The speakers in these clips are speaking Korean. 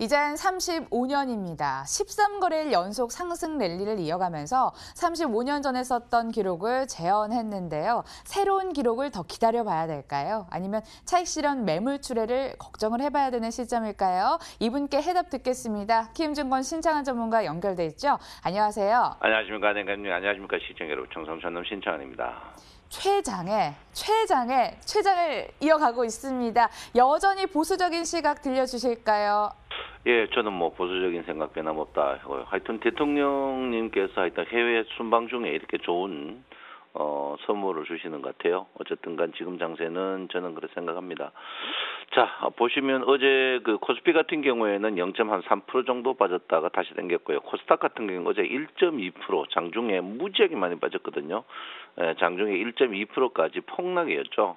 이젠 35년입니다. 13거래일 연속 상승 랠리를 이어가면서 35년 전에 썼던 기록을 재현했는데요. 새로운 기록을 더 기다려봐야 될까요? 아니면 차익 실현 매물 출회를 걱정을 해봐야 되는 시점일까요? 이분께 해답 듣겠습니다. 키움증권 신창환 전문가 연결돼 있죠? 안녕하세요. 안녕하십니까, 안녕하십니까, 안녕하십니까 시청 여러분, 청성천놈 신창환입니다. 최장을 이어가고 있습니다. 여전히 보수적인 시각 들려주실까요? 예, 저는 뭐 보수적인 생각 변함없다. 하여튼 대통령님께서 하여튼 해외 순방 중에 이렇게 좋은 선물을 주시는 것 같아요. 어쨌든 간 지금 장세는 저는 그렇게 생각합니다. 자, 보시면 어제 그 코스피 같은 경우에는 0.3% 정도 빠졌다가 다시 당겼고요. 코스닥 같은 경우는 어제 1.2% 장중에 무지하게 많이 빠졌거든요. 장중에 1.2%까지 폭락이었죠.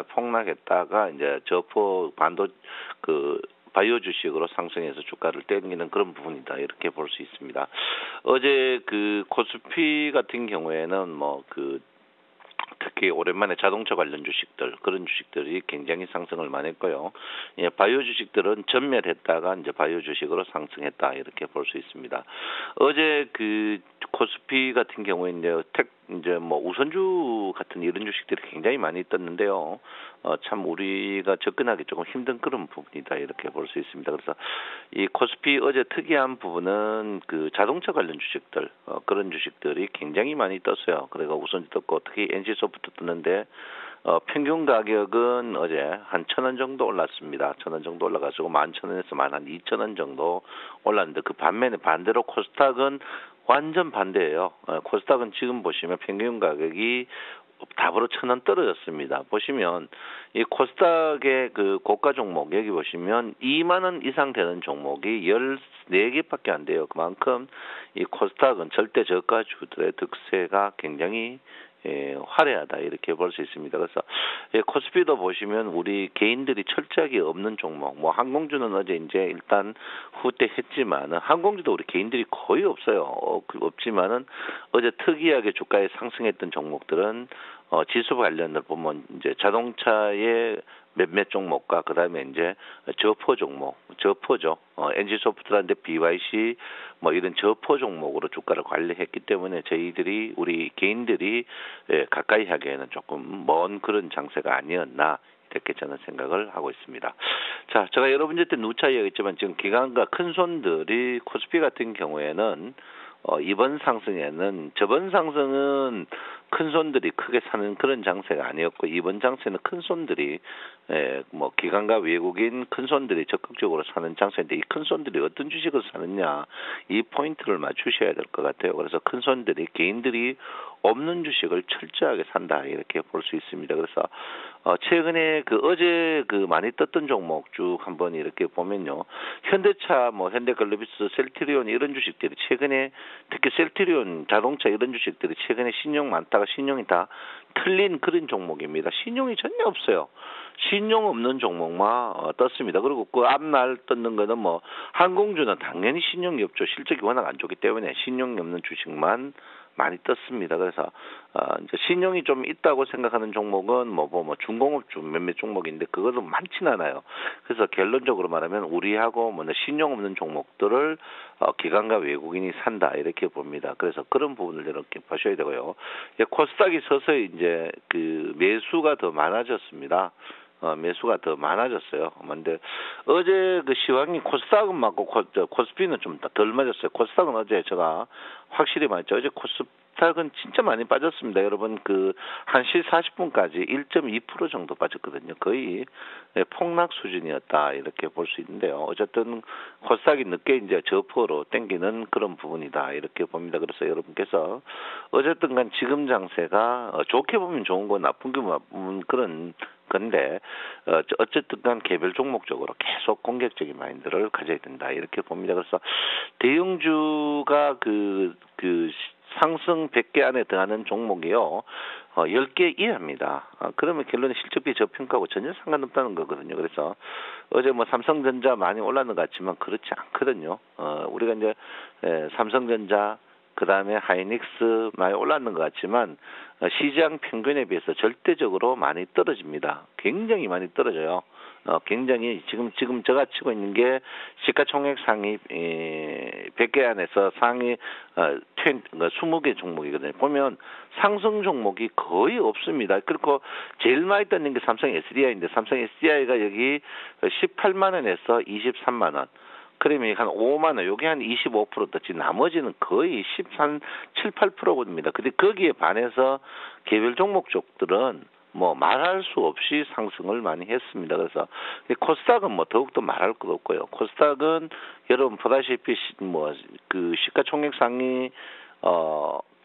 폭락했다가 이제 저포 반도 바이오 주식으로 상승해서 주가를 땡기는 그런 부분이다, 이렇게 볼 수 있습니다. 어제 그 코스피 같은 경우에는 특히 오랜만에 자동차 관련 주식들, 그런 주식들이 굉장히 상승을 많이 했고요. 예, 바이오 주식들은 전멸했다가 이제 바이오 주식으로 상승했다, 이렇게 볼 수 있습니다. 어제 그 코스피 같은 경우에 이제 우선주 같은 이런 주식들이 굉장히 많이 떴는데요. 참 우리가 접근하기 조금 힘든 그런 부분이다, 이렇게 볼 수 있습니다. 그래서 이 코스피 어제 특이한 부분은 그 자동차 관련 주식들, 그런 주식들이 굉장히 많이 떴어요. 그래가 우선주 떴고, 특히 NC소프트 떴는데 평균 가격은 어제 한 1,000원 정도 올랐습니다. 1,000원 정도 올라가지고 11,000원에서 12,000원 정도 올랐는데, 그 반대로 코스닥은 완전 반대예요. 코스닥은 지금 보시면 평균 가격이 답으로 1,000원 떨어졌습니다. 보시면 이 코스닥의 그 고가 종목, 여기 보시면 2만 원 이상 되는 종목이 14개밖에 안 돼요. 그만큼 이 코스닥은 절대 저가주들의 득세가 굉장히 화려하다, 이렇게 볼 수 있습니다. 그래서 코스피도 보시면 우리 개인들이 철저하게 없는 종목, 항공주는 어제 이제 일단 후퇴했지만은, 항공주도 우리 개인들이 거의 없어요. 없지만은 어제 특이하게 주가에 상승했던 종목들은 지수 관련을 보면 이제 자동차의 몇몇 종목과 그다음에 이제 저포 종목, 저포죠. NC소프트라는데 BYC 이런 저포 종목으로 주가를 관리했기 때문에 우리 개인들이 가까이 하기에는 조금 먼 그런 장세가 아니었나, 이렇게 저는 생각을 하고 있습니다. 자, 제가 여러분한테 누차 이야기했지만 지금 기관과 큰 손들이 코스피 같은 경우에는 이번 상승에는, 저번 상승은 큰 손들이 크게 사는 그런 장세가 아니었고, 이번 장세는 큰 손들이 기관과 외국인 큰 손들이 적극적으로 사는 장세인데, 이 큰 손들이 어떤 주식을 사느냐, 이 포인트를 맞추셔야 될 것 같아요. 그래서 큰 손들이, 개인들이 없는 주식을 철저하게 산다, 이렇게 볼 수 있습니다. 그래서 최근에 어제 많이 떴던 종목 쭉 한번 이렇게 보면요, 현대차, 현대글로비스, 셀트리온 이런 주식들이 최근에, 특히 셀트리온 자동차 이런 주식들이 최근에 신용 많다가 신용이 다 틀린 그런 종목입니다. 신용이 전혀 없어요. 신용 없는 종목만 떴습니다. 그리고 그 앞날 떴는 거는 항공주는 당연히 신용이 없죠. 실적이 워낙 안 좋기 때문에 신용이 없는 주식만 많이 떴습니다. 그래서 이제 신용이 좀 있다고 생각하는 종목은 중공업주 몇몇 종목인데, 그것도 많진 않아요. 그래서 결론적으로 말하면 우리하고 신용 없는 종목들을 기관과 외국인이 산다, 이렇게 봅니다. 그래서 그런 부분을 이렇게 보셔야 되고요. 코스닥이 서서히 이제 매수가 더 많아졌습니다. 매수가 더 많아졌어요. 근데 어제 시황이 코스닥은 맞고 코스피는 좀 덜 맞았어요. 코스닥은 어제 제가 확실히 맞죠. 어제 코스닥은 진짜 많이 빠졌습니다. 여러분, 1시 40분까지 1.2% 정도 빠졌거든요. 거의 폭락 수준이었다, 이렇게 볼 수 있는데요. 어쨌든 코스닥이 늦게 이제 저포로 땡기는 그런 부분이다, 이렇게 봅니다. 그래서 여러분께서 어쨌든 간 지금 장세가 좋게 보면 좋은 거, 나쁘게 보면 그런 건데, 어쨌든 간 개별 종목적으로 계속 공격적인 마인드를 가져야 된다, 이렇게 봅니다. 그래서 대형주가 상승 100개 안에 들어가는 종목이요, 10개 이하입니다. 그러면 결론은 실적비 저평가하고 전혀 상관없다는 거거든요. 그래서 어제 삼성전자 많이 올랐는 것 같지만 그렇지 않거든요. 우리가 이제 삼성전자, 그 다음에 하이닉스 많이 올랐는 것 같지만 시장 평균에 비해서 절대적으로 많이 떨어집니다. 굉장히 많이 떨어져요. 굉장히 지금 제가 치고 있는 게 시가총액 상위 100개 안에서 상위 20개 종목이거든요. 보면 상승 종목이 거의 없습니다. 그리고 제일 많이 떴는 게 삼성 SDI인데 삼성 SDI가 여기 18만 원에서 23만 원. 그러면 한 5만 원, 요게 한 25% 떴지. 나머지는 거의 13, 7, 8%입니다. 근데 거기에 반해서 개별 종목 쪽들은 뭐 말할 수 없이 상승을 많이 했습니다. 그래서 코스닥은 뭐 더욱더 말할 것 없고요. 코스닥은 여러분 보다시피 뭐 그 시가총액 상위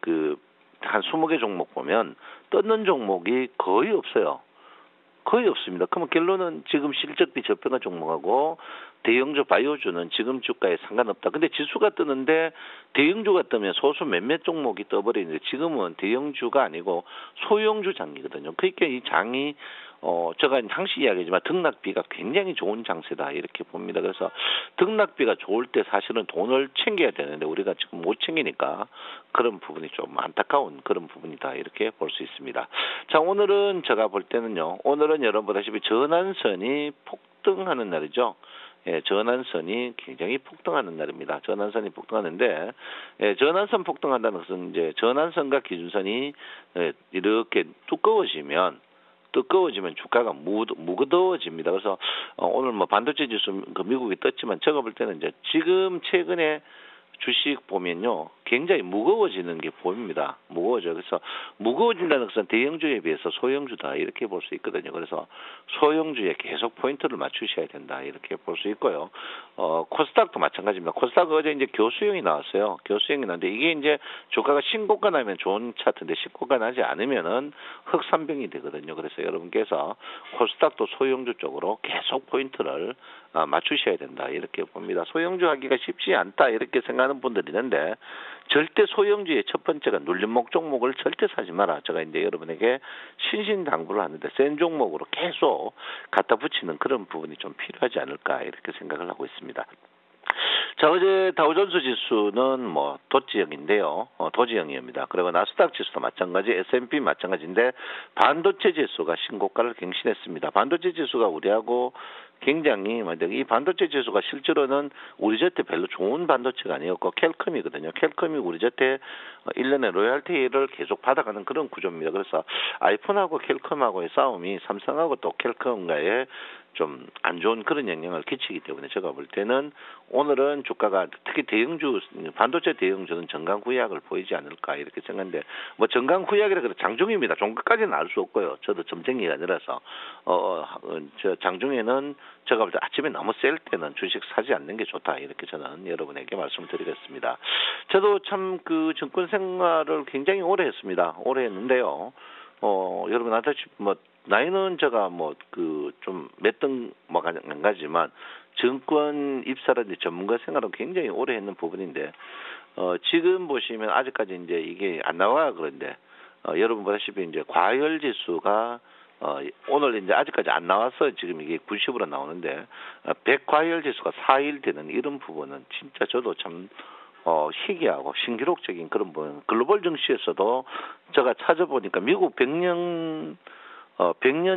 그 한 20개 종목 보면 떴는 종목이 거의 없어요. 거의 없습니다. 그러면 결론은 지금 실적비 저평가 종목하고 대형주 바이오주는 지금 주가에 상관없다. 근데 지수가 뜨는데 대형주가 뜨면 소수 몇몇 종목이 떠버리는데 지금은 대형주가 아니고 소형주 장이거든요. 그러니까 이 장이 제가 항상 이야기하지만 등락비가 굉장히 좋은 장세다 이렇게 봅니다. 그래서 등락비가 좋을 때 사실은 돈을 챙겨야 되는데 우리가 지금 못 챙기니까 그런 부분이 좀 안타까운 그런 부분이다 이렇게 볼 수 있습니다. 자, 오늘은 제가 볼 때는요. 오늘은 여러분 보다시피 전환선이 폭등하는 날이죠. 예, 전환선이 굉장히 폭등하는 날입니다. 전환선이 폭등하는데, 전환선 폭등한다는 것은 이제 전환선과 기준선이 이렇게 두꺼워지면 주가가 무거워집니다. 그래서 오늘 뭐 반도체 지수 그 미국이 떴지만 제가 볼 때는 이제 지금 최근에 주식 보면요 굉장히 무거워지는 게 보입니다. 무거워져. 그래서 무거워진다는 것은 대형주에 비해서 소형주다 이렇게 볼 수 있거든요. 그래서 소형주에 계속 포인트를 맞추셔야 된다 이렇게 볼 수 있고요. 코스닥도 마찬가지입니다. 코스닥 어제 이제 교수형이 나왔어요. 교수형이 나왔는데 이게 이제 주가가 신고가 나면 좋은 차트인데 신고가 나지 않으면은 흑산병이 되거든요. 그래서 여러분께서 코스닥도 소형주 쪽으로 계속 포인트를 맞추셔야 된다 이렇게 봅니다. 소형주 하기가 쉽지 않다 이렇게 생각하는 분들이 있는데 절대 소형주의 첫 번째가 눌림목 종목을 절대 사지 마라. 제가 이제 여러분에게 신신당부를 하는데 센 종목으로 계속 갖다 붙이는 그런 부분이 좀 필요하지 않을까 이렇게 생각을 하고 있습니다. 자, 어제 다우존스 지수는 뭐 도지형인데요. 도지형입니다. 그리고 나스닥 지수도 마찬가지, S&P 마찬가지인데 반도체 지수가 신고가를 갱신했습니다. 반도체 지수가 우리하고 굉장히 이 반도체 지수가 실제로는 우리 곁에 별로 좋은 반도체가 아니었고 캘컴이거든요. 캘컴이 우리 곁에 1년에 로열티를 계속 받아가는 그런 구조입니다. 그래서 아이폰하고 캘컴하고의 싸움이 삼성하고 또 캘컴과의 좀 안 좋은 그런 영향을 끼치기 때문에 제가 볼 때는 오늘은 주가가 특히 대형주 반도체 대형주는 정강 후약을 보이지 않을까 이렇게 생각하는데 뭐 정강 후약이라 그래 장중입니다. 종가까지는 알 수 없고요. 저도 점쟁이가 아니라서 저 장중에는 제가 볼 때 아침에 너무 셀 때는 주식 사지 않는 게 좋다 이렇게 저는 여러분에게 말씀드리겠습니다. 저도 참 그 정권 생활을 굉장히 오래 했습니다. 오래 했는데요. 여러분 아다시피 뭐 나이는 제가 뭐 그 좀 몇 등 뭐 안 가지만 정권 입사라든지 전문가 생활은 굉장히 오래 했는 부분인데 지금 보시면 아직까지 이제 이게 안 나와 그런데 여러분 보다시피 이제 과열 지수가 오늘 이제 아직까지 안 나와서 지금 이게 90으로 나오는데 100 과열 지수가 4일 되는 이런 부분은 진짜 저도 참 희귀하고 신기록적인 그런 부분. 글로벌 증시에서도 제가 찾아보니까 미국 100년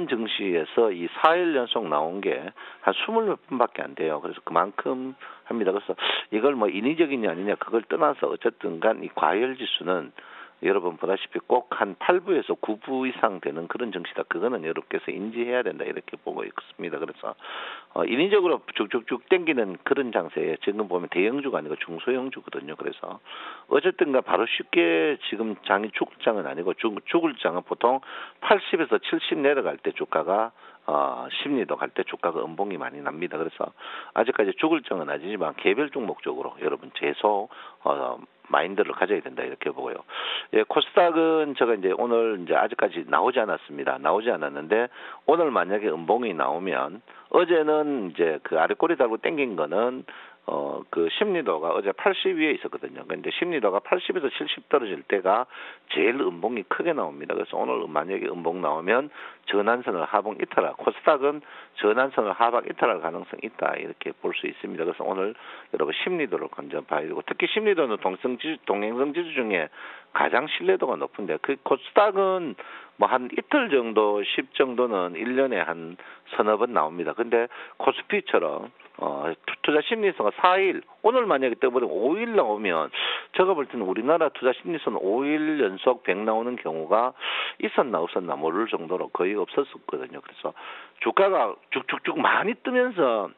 증시에서 이 4일 연속 나온 게 한 20몇 분밖에 안 돼요. 그래서 그만큼 합니다. 그래서 이걸 뭐 인위적이냐 아니냐 그걸 떠나서 어쨌든 간 이 과열 지수는 여러분 보다시피 꼭 한 8부에서 9부 이상 되는 그런 증시다. 그거는 여러분께서 인지해야 된다. 이렇게 보고 있습니다. 그래서 인위적으로 쭉쭉쭉 땡기는 그런 장세에 지금 보면 대형주가 아니고 중소형주거든요. 그래서 어쨌든가 바로 쉽게 지금 장이 죽을 장은 아니고 죽을 장은 보통 80에서 70 내려갈 때 주가가 심리도 갈 때 주가가 음봉이 많이 납니다. 그래서 아직까지 죽을 장은 아니지만 개별 종목적으로 여러분 계속 마인드를 가져야 된다 이렇게 보고요. 예, 코스닥은 제가 이제 오늘 이제 아직까지 나오지 않았습니다. 나오지 않았는데 오늘 만약에 음봉이 나오면 어제는 이제 그 아래 꼬리 달고 땡긴 거는 그 심리도가 어제 80 위에 있었거든요. 근데 심리도가 80에서 70 떨어질 때가 제일 음봉이 크게 나옵니다. 그래서 오늘 만약에 음봉 나오면 전환선을 하방 이탈할, 코스닥은 전환선을 하방 이탈할 가능성이 있다 이렇게 볼 수 있습니다. 그래서 오늘 여러분 심리도를 관전 봐야 되고 특히 심리도는 동행성 지수 중에 가장 신뢰도가 높은데 그 코스닥은 뭐 한 이틀 정도, 10 정도는 1년에 한 서너 번 나옵니다. 근데 코스피처럼 투자 심리서가 4일, 오늘 만약에 떠버리면 5일 나오면 제가 볼 때는 우리나라 투자 심리서는 5일 연속 100 나오는 경우가 있었나 없었나 모를 정도로 거의 없었거든요. 그래서 주가가 쭉쭉쭉 많이 뜨면서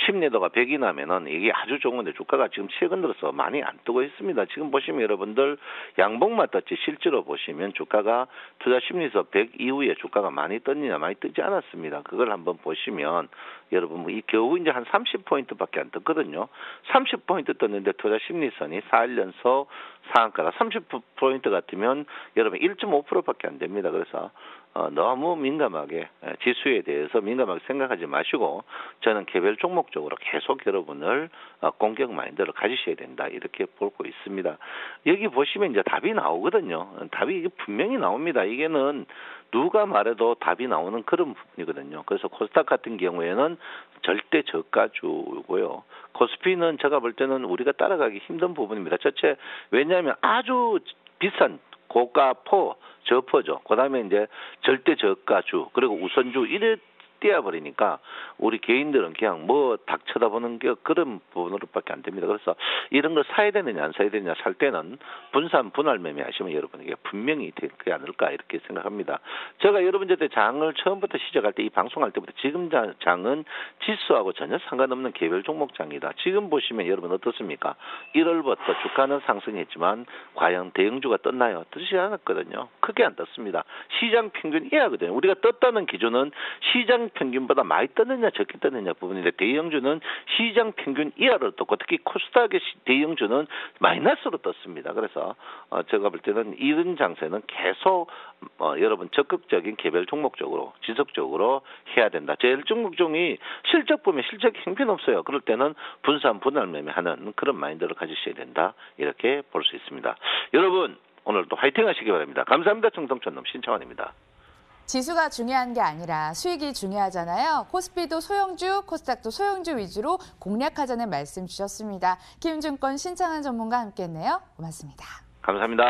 심리도가 100이 나면은 이게 아주 좋은 건데 주가가 지금 최근 들어서 많이 안 뜨고 있습니다. 지금 보시면 여러분들 양봉만 떴지 실제로 보시면 주가가 투자 심리서 100 이후에 주가가 많이 떴느냐 많이 뜨지 않았습니다. 그걸 한번 보시면 여러분 뭐 이 겨우 이제 한 30포인트밖에 안 떴거든요. 30포인트 떴는데 투자 심리선이 4일 연속 상한가가 30포인트 같으면 여러분 1.5%밖에 안 됩니다. 그래서 너무 민감하게 지수에 대해서 민감하게 생각하지 마시고 저는 개별 종목적으로 계속 여러분을 공격 마인드를 가지셔야 된다 이렇게 보고 있습니다. 여기 보시면 이제 답이 나오거든요. 답이 이게 분명히 나옵니다. 이게는 누가 말해도 답이 나오는 그런 부분이거든요. 그래서 코스닥 같은 경우에는 절대 저가주고요. 코스피는 제가 볼 때는 우리가 따라가기 힘든 부분입니다. 왜냐하면 아주 비싼 고가포, 저포죠. 그다음에 이제 절대 저가주 그리고 우선주 이래 띄어버리니까 우리 개인들은 그냥 뭐 닥 쳐다보는 게 그런 부분으로밖에 안 됩니다. 그래서 이런 걸 사야 되느냐 안 사야 되느냐 살 때는 분산 분할 매매하시면 여러분에게 분명히 되지 않을까 이렇게 생각합니다. 제가 여러분들한테 장을 처음부터 시작할 때 이 방송할 때부터 지금 장은 지수하고 전혀 상관없는 개별 종목장이다. 지금 보시면 여러분 어떻습니까? 1월부터 주가는 상승했지만 과연 대형주가 떴나요? 뜨지 않았거든요. 크게 안 떴습니다. 시장 평균 이하거든요. 우리가 떴다는 기준은 시장 평균보다 많이 떴느냐 적게 떴느냐 부분인데 대형주는 시장 평균 이하로 떴고 특히 코스닥의 대형주는 마이너스로 떴습니다. 그래서 제가 볼 때는 이런 장세는 계속 여러분 적극적인 개별 종목적으로 지속적으로 해야 된다. 제일 종목종이 실적 보면 실적 형편없어요. 그럴 때는 분산 분할 매매하는 그런 마인드를 가지셔야 된다. 이렇게 볼 수 있습니다. 여러분 오늘도 화이팅 하시기 바랍니다. 감사합니다. 정성천놈 신창원입니다. 지수가 중요한 게 아니라 수익이 중요하잖아요. 코스피도 소형주, 코스닥도 소형주 위주로 공략하자는 말씀 주셨습니다. 키움증권 신창한 전문가와 함께했네요. 고맙습니다. 감사합니다.